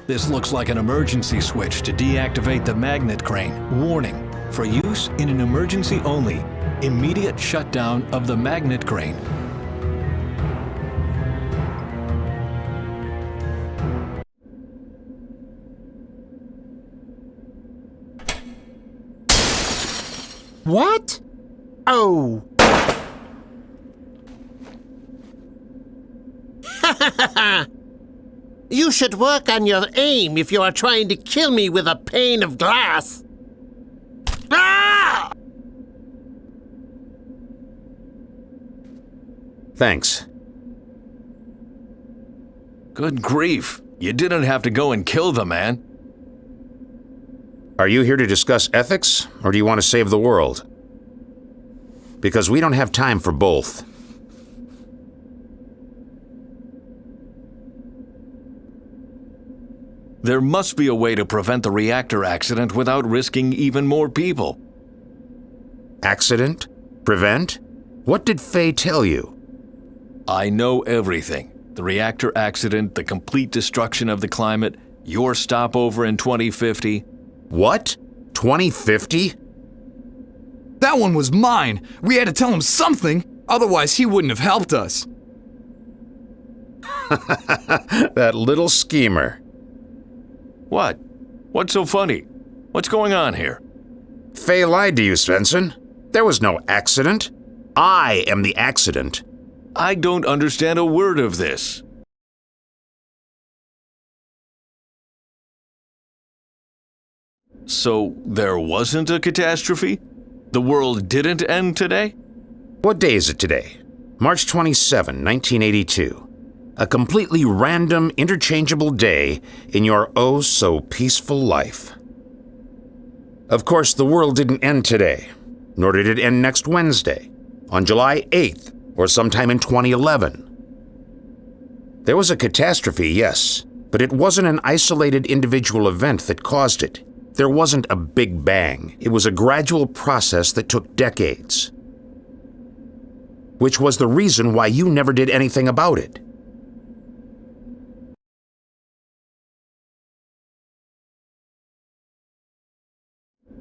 This looks like an emergency switch to deactivate the magnet crane. Warning, for use in an emergency only. Immediate shutdown of the magnet crane. What? Oh. You should work on your aim if you are trying to kill me with a pane of glass. Ah! Thanks. Good grief. You didn't have to go and kill the man. Are you here to discuss ethics, or do you want to save the world? Because we don't have time for both. There must be a way to prevent the reactor accident without risking even more people. Accident? Prevent? What did Faye tell you? I know everything. The reactor accident, the complete destruction of the climate, your stopover in 2050. What? 2050? That one was mine. We had to tell him something, otherwise he wouldn't have helped us. That little schemer. What? What's so funny? What's going on here? Faye lied to you, Svensson. There was no accident. I am the accident. I don't understand a word of this. So, there wasn't a catastrophe? The world didn't end today? What day is it today? March 27, 1982. A completely random, interchangeable day in your oh-so-peaceful life. Of course, the world didn't end today, nor did it end next Wednesday, on July 8th, or sometime in 2011. There was a catastrophe, yes, but it wasn't an isolated individual event that caused it. There wasn't a big bang. It was a gradual process that took decades. Which was the reason why you never did anything about it.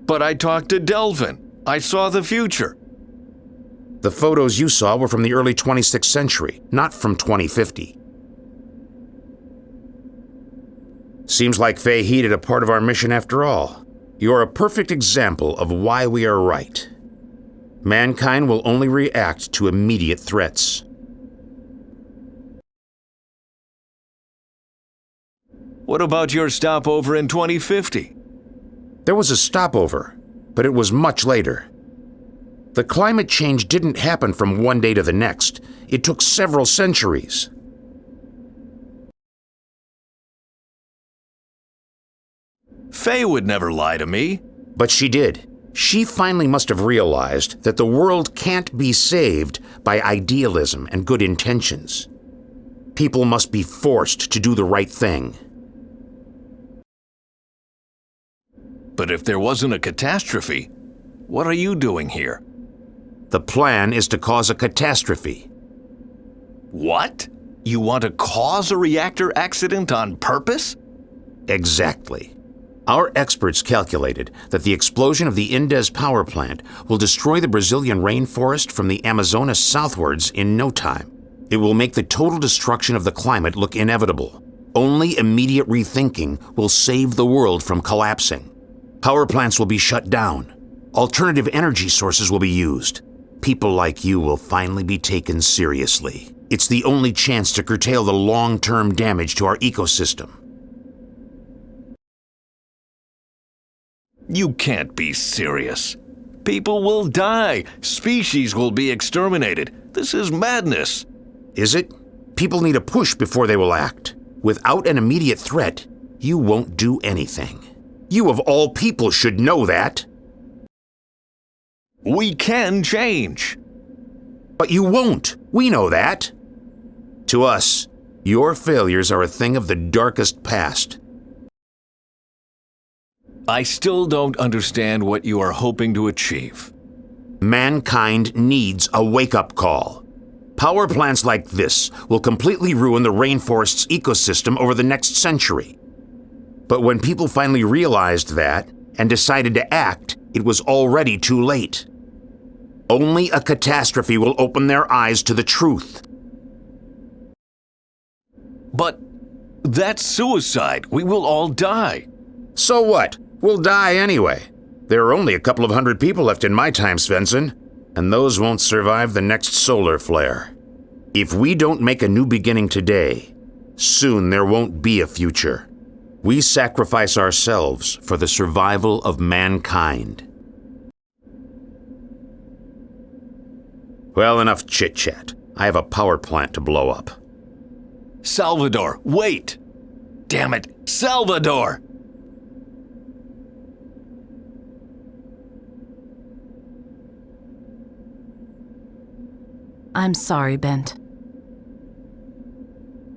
But I talked to Delvin. I saw the future. The photos you saw were from the early 26th century, not from 2050. Seems like Faye heeded a part of our mission after all. You're a perfect example of why we are right. Mankind will only react to immediate threats. What about your stopover in 2050? There was a stopover, but it was much later. The climate change didn't happen from one day to the next. It took several centuries. Faye would never lie to me. But she did. She finally must have realized that the world can't be saved by idealism and good intentions. People must be forced to do the right thing. But if there wasn't a catastrophe, what are you doing here? The plan is to cause a catastrophe. What? You want to cause a reactor accident on purpose? Exactly. Our experts calculated that the explosion of the Indes power plant will destroy the Brazilian rainforest from the Amazonas southwards in no time. It will make the total destruction of the climate look inevitable. Only immediate rethinking will save the world from collapsing. Power plants will be shut down. Alternative energy sources will be used. People like you will finally be taken seriously. It's the only chance to curtail the long-term damage to our ecosystem. You can't be serious. People will die. Species will be exterminated. This is madness. Is it? People need a push before they will act. Without an immediate threat, you won't do anything. You of all people should know that. We can change. But you won't. We know that. To us, your failures are a thing of the darkest past. I still don't understand what you are hoping to achieve. Mankind needs a wake-up call. Power plants like this will completely ruin the rainforest's ecosystem over the next century. But when people finally realized that and decided to act, it was already too late. Only a catastrophe will open their eyes to the truth. But that's suicide. We will all die. So what? We'll die anyway. There are only a couple of hundred people left in my time, Svensson, and those won't survive the next solar flare. If we don't make a new beginning today, soon there won't be a future. We sacrifice ourselves for the survival of mankind. Well, enough chit-chat. I have a power plant to blow up. Salvador, wait! Damn it, Salvador! I'm sorry, Bent.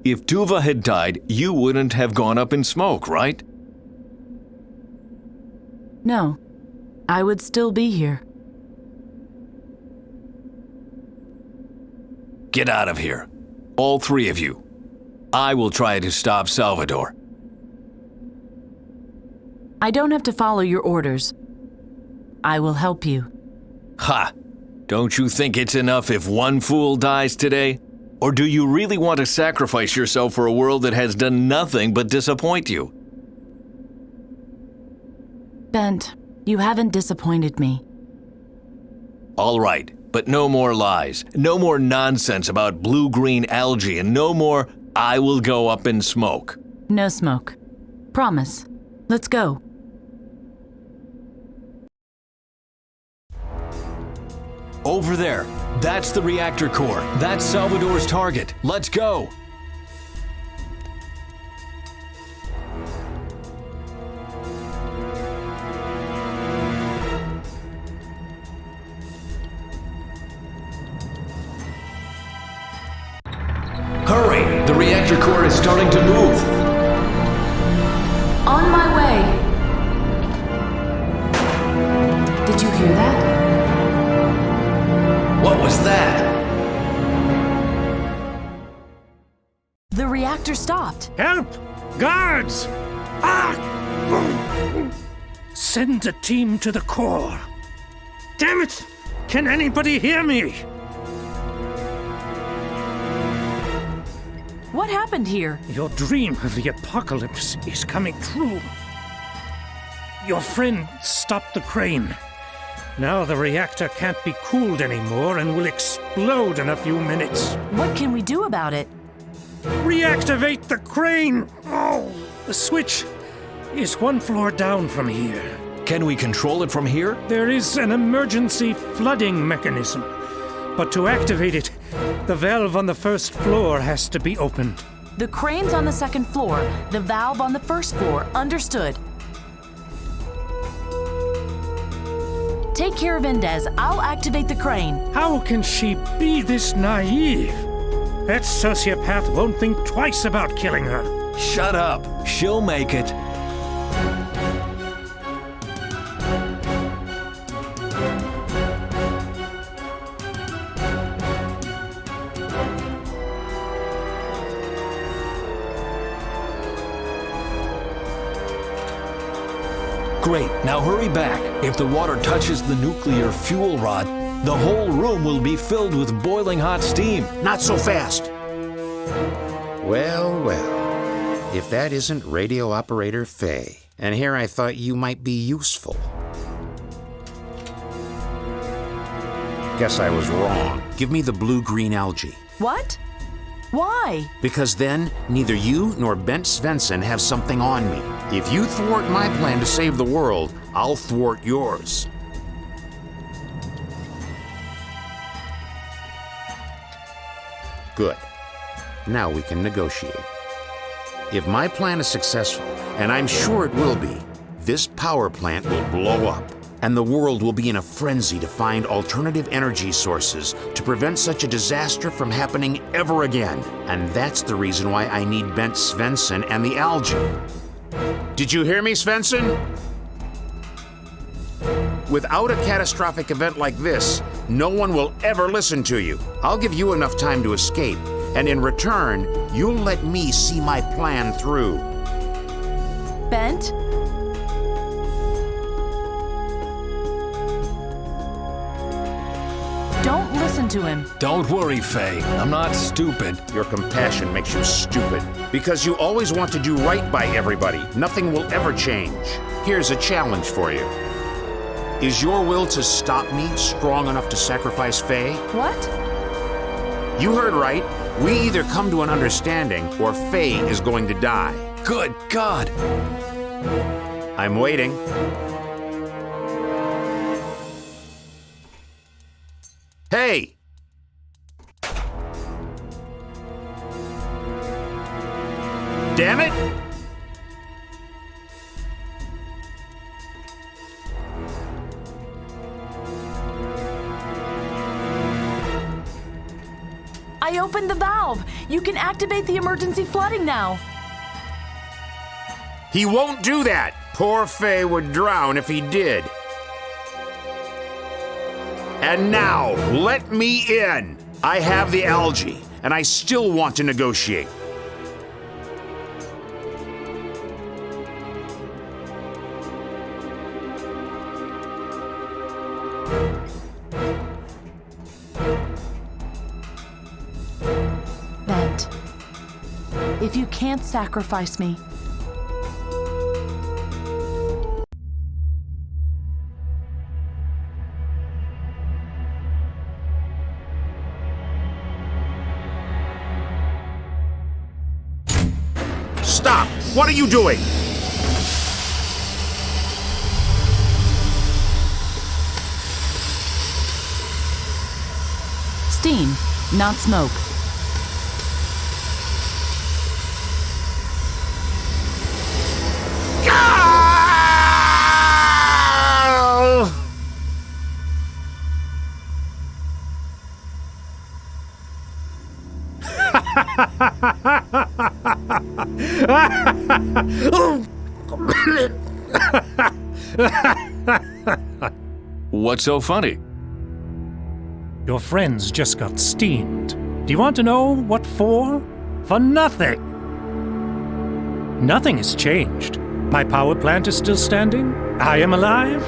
If Tuva had died, you wouldn't have gone up in smoke, right? No, I would still be here. Get out of here. All three of you. I will try to stop Salvador. I don't have to follow your orders. I will help you. Ha! Don't you think it's enough if one fool dies today? Or do you really want to sacrifice yourself for a world that has done nothing but disappoint you? Bent, you haven't disappointed me. All right, but no more lies, no more nonsense about blue-green algae, and no more I will go up in smoke. No smoke. Promise. Let's go. Over there. That's the reactor core. That's Salvador's target. Let's go. Hurry! The reactor core is starting to move. On my way. Did you hear that? What was that? The reactor stopped. Help! Guards! Ah! Send a team to the core. Damn it! Can anybody hear me? What happened here? Your dream of the apocalypse is coming true. Your friend stopped the crane. Now the reactor can't be cooled anymore and will explode in a few minutes. What can we do about it? Reactivate the crane! Oh, the switch is one floor down from here. Can we control it from here? There is an emergency flooding mechanism. But to activate it, the valve on the first floor has to be opened. The crane's on the second floor, the valve on the first floor. Understood. Take care of Indez. I'll activate the crane. How can she be this naive? That sociopath won't think twice about killing her. Shut up. She'll make it. Great, now hurry back. If the water touches the nuclear fuel rod, the whole room will be filled with boiling hot steam. Not so fast. Well, well. If that isn't radio operator Faye, and here I thought you might be useful. Guess I was wrong. Give me the blue-green algae. What? Why? Because then, neither you nor Bent Svensson have something on me. If you thwart my plan to save the world, I'll thwart yours. Good. Now we can negotiate. If my plan is successful, and I'm sure it will be, this power plant will blow up, and the world will be in a frenzy to find alternative energy sources to prevent such a disaster from happening ever again. And that's the reason why I need Bent Svensson and the algae. Did you hear me, Svensson? Without a catastrophic event like this, no one will ever listen to you. I'll give you enough time to escape, and in return, you'll let me see my plan through. Bent? Don't listen to him. Don't worry, Faye. I'm not stupid. Your compassion makes you stupid. Because you always want to do right by everybody. Nothing will ever change. Here's a challenge for you. Is your will to stop me strong enough to sacrifice Faye? What? You heard right. We either come to an understanding or Faye is going to die. Good God! I'm waiting. Hey! Damn it! I opened the valve. You can activate the emergency flooding now. He won't do that! Poor Faye would drown if he did. And now, let me in! I have the algae, and I still want to negotiate. Bent. If you can't sacrifice me, Stop! What are you doing? steam, not smoke. What's so funny? Your friends just got steamed. Do you want to know what for? For nothing. Nothing has changed. My power plant is still standing. I am alive.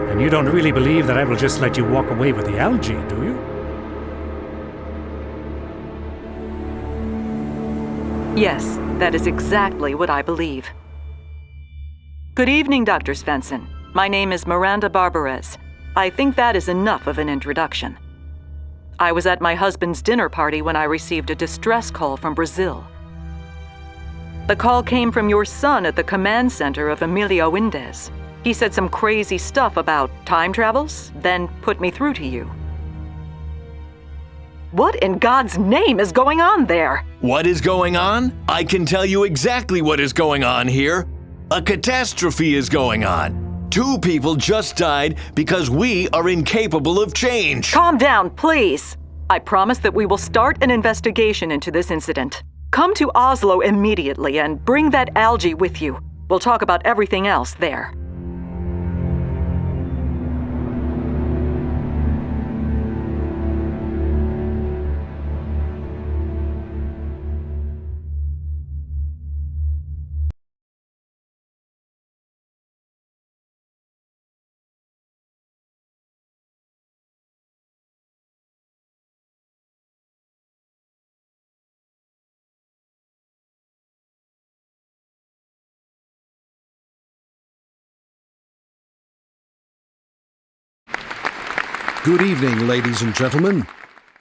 And you don't really believe that I will just let you walk away with the algae, do you? Yes, that is exactly what I believe. Good evening, Dr. Svensson. My name is Miranda Barbarez. I think that is enough of an introduction. I was at my husband's dinner party when I received a distress call from Brazil. The call came from your son at the command center of Emilio Indez. He said some crazy stuff about time travels, then put me through to you. What in God's name is going on there? What is going on? I can tell you exactly what is going on here. A catastrophe is going on. 2 people just died because we are incapable of change. Calm down, please. I promise that we will start an investigation into this incident. Come to Oslo immediately and bring that algae with you. We'll talk about everything else there. Good evening, ladies and gentlemen.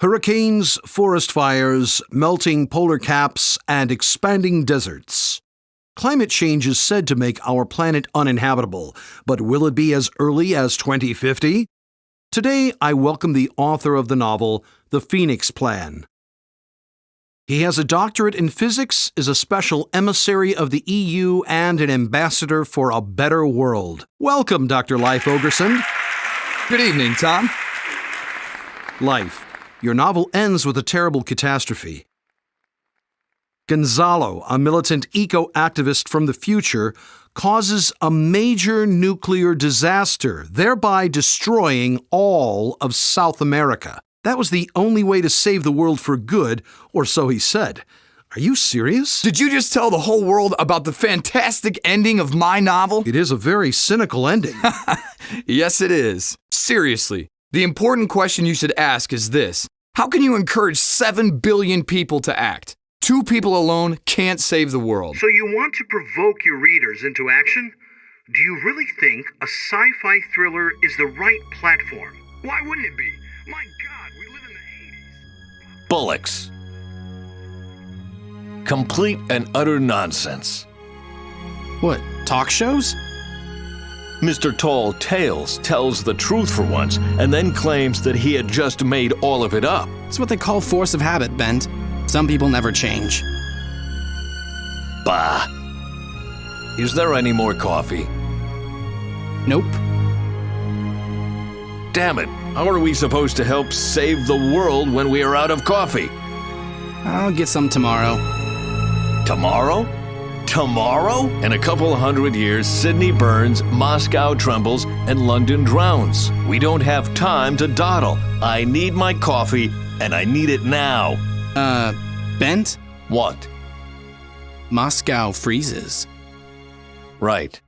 Hurricanes, forest fires, melting polar caps, and expanding deserts. Climate change is said to make our planet uninhabitable, but will it be as early as 2050? Today, I welcome the author of the novel, The Phoenix Plan. He has a doctorate in physics, is a special emissary of the EU, and an ambassador for a better world. Welcome, Dr. Leif Ogerson. Good evening, Tom. Life. Your novel ends with a terrible catastrophe. Gonzalo, a militant eco-activist from the future, causes a major nuclear disaster, thereby destroying all of South America. That was the only way to save the world for good, or so he said. Are you serious? Did you just tell the whole world about the fantastic ending of my novel? It is a very cynical ending. Yes, it is. Seriously, the important question you should ask is this. How can you encourage 7 billion people to act? 2 people alone can't save the world. So you want to provoke your readers into action? Do you really think a sci-fi thriller is the right platform? Why wouldn't it be? My God, we live in the 80s. Bullocks. Complete and utter nonsense. What, talk shows? Mr. Tall Tales tells the truth for once and then claims that he had just made all of it up. It's what they call force of habit, Bent. Some people never change. Bah. Is there any more coffee? Nope. Damn it. How are we supposed to help save the world when we are out of coffee? I'll get some tomorrow. Tomorrow? Tomorrow? In a couple 100 years, Sydney burns, Moscow trembles, and London drowns. We don't have time to dawdle. I need my coffee, and I need it now. Bent? What? Moscow freezes. Right.